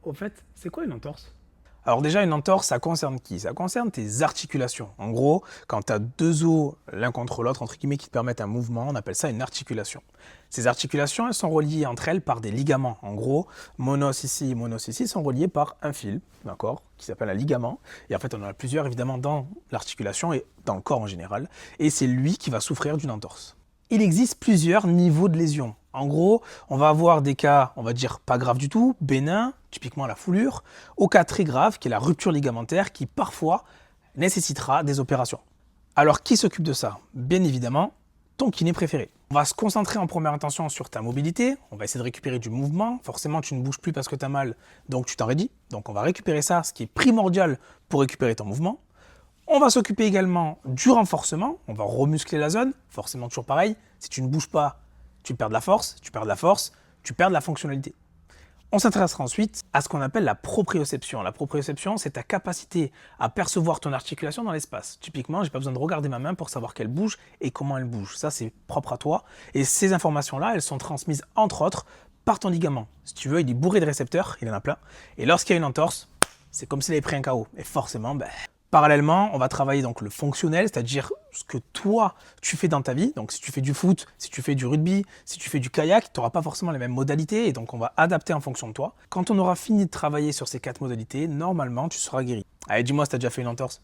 Au fait, c'est quoi une entorse? Alors déjà, une entorse, ça concerne qui? Ça concerne tes articulations. En gros, quand tu as deux os l'un contre l'autre, entre guillemets, qui te permettent un mouvement, on appelle ça une articulation. Ces articulations, elles sont reliées entre elles par des ligaments. En gros, monos ici sont reliés par un fil, d'accord, qui s'appelle un ligament. Et en fait, on en a plusieurs, évidemment, dans l'articulation et dans le corps en général. Et c'est lui qui va souffrir d'une entorse. Il existe plusieurs niveaux de lésions. En gros, on va avoir des cas, on va dire pas graves du tout, bénins, typiquement la foulure, au cas très grave, qui est la rupture ligamentaire, qui parfois nécessitera des opérations. Alors, qui s'occupe de ça? Bien évidemment, ton kiné préféré. On va se concentrer en première intention sur ta mobilité, on va essayer de récupérer du mouvement. Forcément, tu ne bouges plus parce que tu as mal, donc tu t'en raidis. Donc on va récupérer ça, ce qui est primordial pour récupérer ton mouvement. On va s'occuper également du renforcement, on va remuscler la zone, forcément toujours pareil, si tu ne bouges pas, tu perds de la force, tu perds de la force, tu perds de la fonctionnalité. On s'intéressera ensuite à ce qu'on appelle la proprioception. La proprioception, c'est ta capacité à percevoir ton articulation dans l'espace. Typiquement, je n'ai pas besoin de regarder ma main pour savoir qu'elle bouge et comment elle bouge. Ça, c'est propre à toi. Et ces informations-là, elles sont transmises entre autres par ton ligament. Si tu veux, il est bourré de récepteurs, il en a plein. Et lorsqu'il y a une entorse, c'est comme s'il avait pris un KO. Et forcément, parallèlement, on va travailler donc le fonctionnel, c'est-à-dire ce que toi, tu fais dans ta vie. Donc si tu fais du foot, si tu fais du rugby, si tu fais du kayak, tu n'auras pas forcément les mêmes modalités et donc on va adapter en fonction de toi. Quand on aura fini de travailler sur ces 4 modalités, normalement, tu seras guéri. Allez, dis-moi si tu as déjà fait une entorse.